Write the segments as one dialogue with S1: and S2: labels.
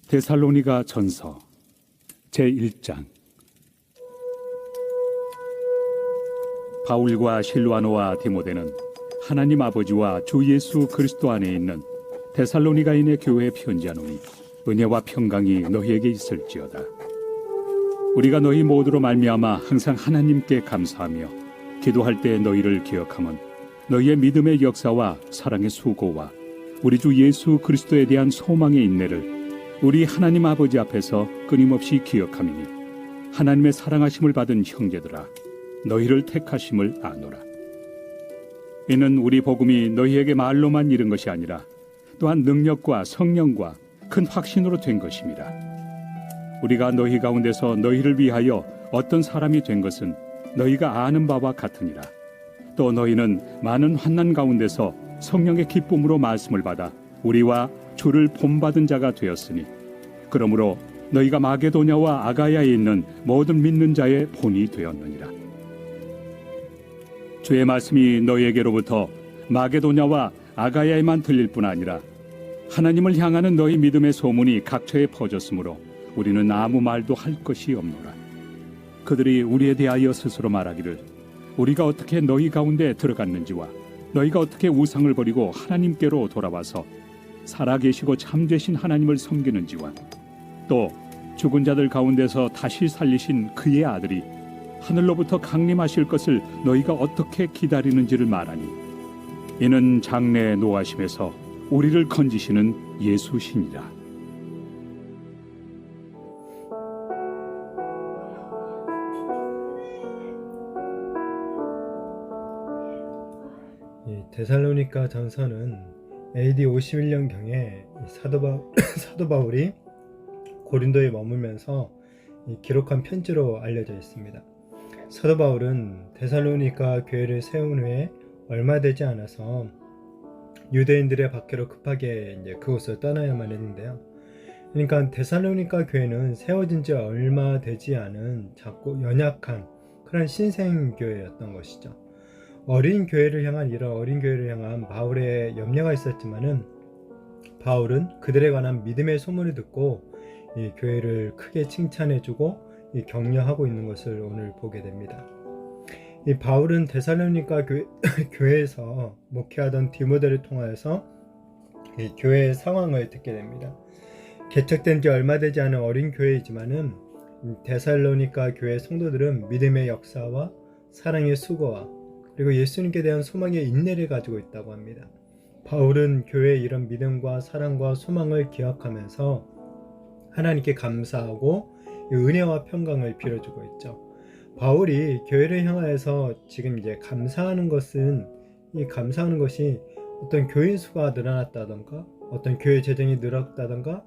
S1: 데살로니가 전서 제1장. 바울과 실와노와 디모데는 하나님 아버지와 주 예수 그리스도 안에 있는 데살로니가인의 교회에 편지하노니 은혜와 평강이 너희에게 있을지어다. 우리가 너희 모두로 말미암아 항상 하나님께 감사하며 기도할 때 너희를 기억함은 너희의 믿음의 역사와 사랑의 수고와 우리 주 예수 그리스도에 대한 소망의 인내를 우리 하나님 아버지 앞에서 끊임없이 기억함이니 하나님의 사랑하심을 받은 형제들아, 너희를 택하심을 아노라. 이는 우리 복음이 너희에게 말로만 이른 것이 아니라 또한 능력과 성령과 큰 확신으로 된 것임이라. 우리가 너희 가운데서 너희를 위하여 어떤 사람이 된 것은 너희가 아는 바와 같으니라. 또 너희는 많은 환난 가운데서 성령의 기쁨으로 말씀을 받아 우리와 주를 본받은 자가 되었으니, 그러므로 너희가 마게도냐와 아가야에 있는 모든 믿는 자의 본이 되었느니라. 주의 말씀이 너희에게로부터 마게도냐와 아가야에만 들릴 뿐 아니라 하나님을 향하는 너희 믿음의 소문이 각처에 퍼졌으므로 우리는 아무 말도 할 것이 없노라. 그들이 우리에 대하여 스스로 말하기를 우리가 어떻게 너희 가운데 들어갔는지와 너희가 어떻게 우상을 버리고 하나님께로 돌아와서 살아계시고 참되신 하나님을 섬기는지와 또 죽은 자들 가운데서 다시 살리신 그의 아들이 하늘로부터 강림하실 것을 너희가 어떻게 기다리는지를 말하니, 이는 장래의 노하심에서 우리를 건지시는 예수시니라.
S2: 데살로니가 전서는 AD 51년경에 사도 바울이 고린도에 머물면서 기록한 편지로 알려져 있습니다. 사도 바울은 데살로니가 교회를 세운 후에 얼마 되지 않아서 유대인들의 박해로 급하게 그곳을 떠나야만 했는데요. 그러니까 데살로니가 교회는 세워진 지 얼마 되지 않은 작고 연약한 그런 신생교회였던 것이죠. 이런 어린 교회를 향한 바울의 염려가 있었지만은 바울은 그들에 관한 믿음의 소문을 듣고 이 교회를 크게 칭찬해주고 격려하고 있는 것을 오늘 보게 됩니다. 이 바울은 데살로니가 교회에서 목회하던 디모데를 통하여서 이 교회의 상황을 듣게 됩니다. 개척된 지 얼마 되지 않은 어린 교회이지만은 데살로니가 교회 성도들은 믿음의 역사와 사랑의 수고와 그리고 예수님께 대한 소망의 인내를 가지고 있다고 합니다. 바울은 교회의 이런 믿음과 사랑과 소망을 기억하면서 하나님께 감사하고 은혜와 평강을 빌어주고 있죠. 바울이 교회를 향하여서 지금 감사하는 것이 어떤 교인 수가 늘어났다던가 어떤 교회 재정이 늘었다던가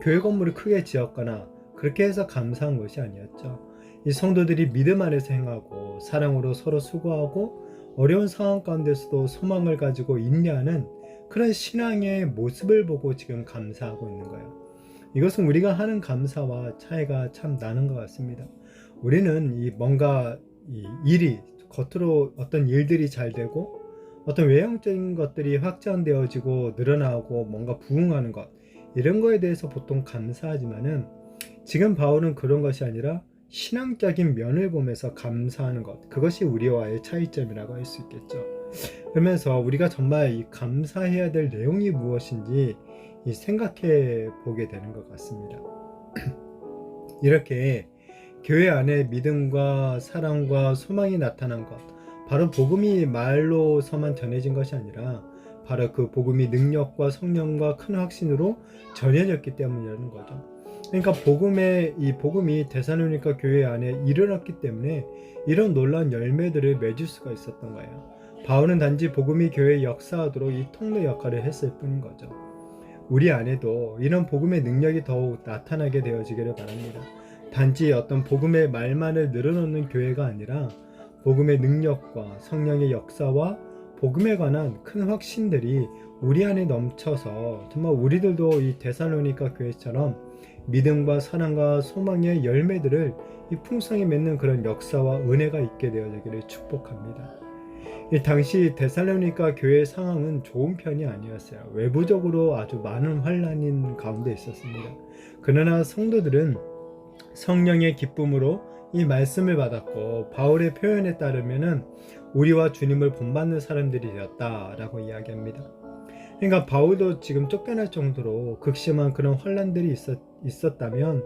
S2: 교회 건물을 크게 지었거나 그렇게 해서 감사한 것이 아니었죠. 이 성도들이 믿음 안에서 행하고 사랑으로 서로 수고하고 어려운 상황 가운데서도 소망을 가지고 인내하는 그런 신앙의 모습을 보고 지금 감사하고 있는 거예요. 이것은 우리가 하는 감사와 차이가 참 나는 것 같습니다. 우리는 뭔가 일이 겉으로 어떤 일들이 잘 되고 어떤 외형적인 것들이 확장되어지고 늘어나고 뭔가 부흥하는 것, 이런 거에 대해서 보통 감사하지만은 지금 바울은 그런 것이 아니라 신앙적인 면을 보면서 감사하는 것, 그것이 우리와의 차이점이라고 할 수 있겠죠. 그러면서 우리가 정말 이 감사해야 될 내용이 무엇인지 생각해 보게 되는 것 같습니다. 이렇게 교회 안에 믿음과 사랑과 소망이 나타난 것, 바로 복음이 말로서만 전해진 것이 아니라 바로 그 복음이 능력과 성령과 큰 확신으로 전해졌기 때문이라는 거죠. 그러니까 복음이 데살로니가 교회 안에 일어났기 때문에 이런 놀라운 열매들을 맺을 수가 있었던 거예요. 바울은 단지 복음이 교회에 역사하도록 이 통로 역할을 했을 뿐인 거죠. 우리 안에도 이런 복음의 능력이 더욱 나타나게 되어지기를 바랍니다. 단지 어떤 복음의 말만을 늘어놓는 교회가 아니라 복음의 능력과 성령의 역사와 복음에 관한 큰 확신들이 우리 안에 넘쳐서 정말 우리들도 이 데살로니가 교회처럼 믿음과 사랑과 소망의 열매들을 이 풍성히 맺는 그런 역사와 은혜가 있게 되어지기를 축복합니다. 이 당시 데살로니가 교회의 상황은 좋은 편이 아니었어요. 외부적으로 아주 많은 환란인 가운데 있었습니다. 그러나 성도들은 성령의 기쁨으로 이 말씀을 받았고 바울의 표현에 따르면은 우리와 주님을 본받는 사람들이 되었다라고 이야기합니다. 그러니까 바울도 지금 쫓겨날 정도로 극심한 그런 환란들이 있었다면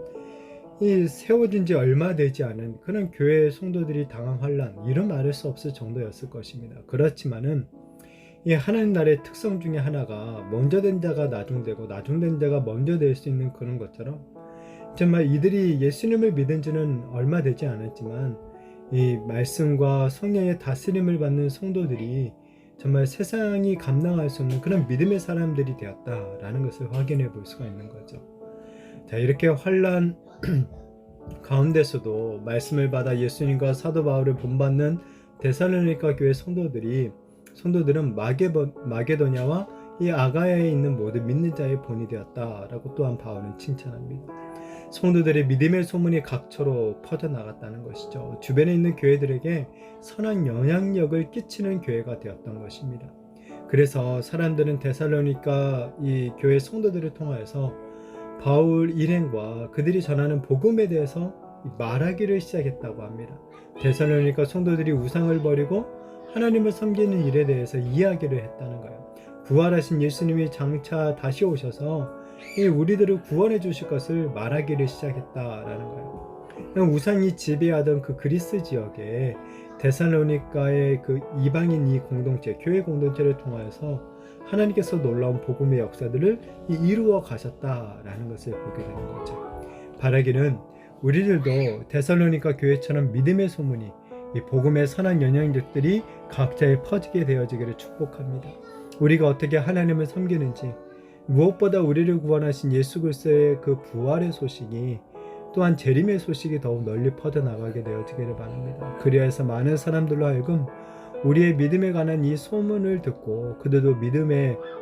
S2: 이 세워진 지 얼마 되지 않은 그런 교회 성도들이 당한 환란, 이런 말할 수 없을 정도였을 것입니다. 그렇지만은 이 하나님 나라의 특성 중에 하나가 먼저 된 자가 나중되고 나중된 자가 먼저 될 수 있는 그런 것처럼, 정말 이들이 예수님을 믿은 지는 얼마 되지 않았지만 이 말씀과 성령의 다스림을 받는 성도들이 정말 세상이 감당할 수 없는 그런 믿음의 사람들이 되었다라는 것을 확인해 볼 수가 있는 거죠. 자, 이렇게 환란 가운데서도 말씀을 받아 예수님과 사도 바울을 본받는 데살로니가 교회 성도들은 마게도냐와 이 아가야에 있는 모든 믿는 자의 본이 되었다라고 또한 바울은 칭찬합니다. 성도들의 믿음의 소문이 각처로 퍼져나갔다는 것이죠. 주변에 있는 교회들에게 선한 영향력을 끼치는 교회가 되었던 것입니다. 그래서 사람들은 데살로니가 이 교회 성도들을 통하여서 바울 일행과 그들이 전하는 복음에 대해서 말하기를 시작했다고 합니다. 데살로니가 성도들이 우상을 버리고 하나님을 섬기는 일에 대해서 이야기를 했다는 거예요. 부활하신 예수님이 장차 다시 오셔서 우리들을 구원해 주실 것을 말하기를 시작했다라는 거예요. 우상이 지배하던 그 그리스 지역에 데살로니가의 그 이방인 이 공동체, 교회 공동체를 통하여서 하나님께서 놀라운 복음의 역사들을 이루어 가셨다라는 것을 보게 되는 거죠. 바라기는 우리들도 데살로니가 교회처럼 믿음의 소문이, 이 복음의 선한 영향력들이 각자에 퍼지게 되어지기를 축복합니다. 우리가 어떻게 하나님을 섬기는지, 무엇보다 우리를 구원하신 예수 그리스도의 그 부활의 소식이, 또한 재림의 소식이 더욱 널리 퍼져나가게 되어지기를 바랍니다. 그리하여서 많은 사람들로 하여금 우리의 믿음에 관한 이 소문을 듣고 그들도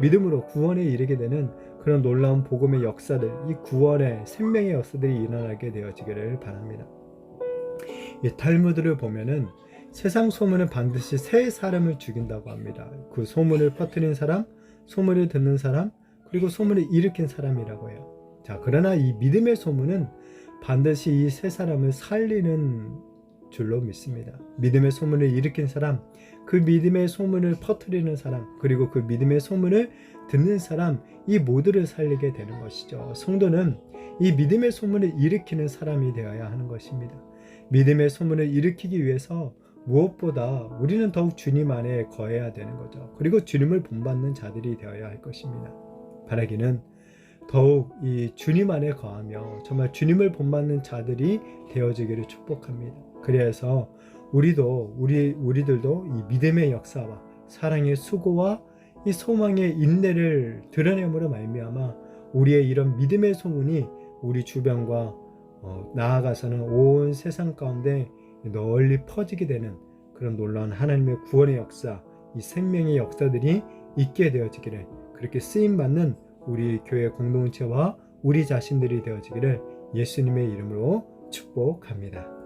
S2: 믿음으로 구원에 이르게 되는 그런 놀라운 복음의 역사들, 이 구원의 생명의 역사들이 일어나게 되어지기를 바랍니다. 이 탈무드를 보면은 세상 소문은 반드시 세 사람을 죽인다고 합니다. 그 소문을 퍼뜨린 사람, 소문을 듣는 사람, 그리고 소문을 일으킨 사람이라고 해요. 자, 그러나 이 믿음의 소문은 반드시 이 세 사람을 살리는 줄로 믿습니다. 믿음의 소문을 일으킨 사람, 그 믿음의 소문을 퍼뜨리는 사람, 그리고 그 믿음의 소문을 듣는 사람, 이 모두를 살리게 되는 것이죠. 성도는 이 믿음의 소문을 일으키는 사람이 되어야 하는 것입니다. 믿음의 소문을 일으키기 위해서 무엇보다 우리는 더욱 주님 안에 거해야 되는 거죠. 그리고 주님을 본받는 자들이 되어야 할 것입니다. 바라기는 더욱 이 주님 안에 거하며 정말 주님을 본받는 자들이 되어지기를 축복합니다. 그래서 우리들도 이 믿음의 역사와 사랑의 수고와 이 소망의 인내를 드러냄으로 말미암아 우리의 이런 믿음의 소문이 우리 주변과 나아가서는 온 세상 가운데 널리 퍼지게 되는 그런 놀라운 하나님의 구원의 역사, 이 생명의 역사들이 있게 되어지기를, 그렇게 쓰임받는 우리 교회 공동체와 우리 자신들이 되어지기를 예수님의 이름으로 축복합니다.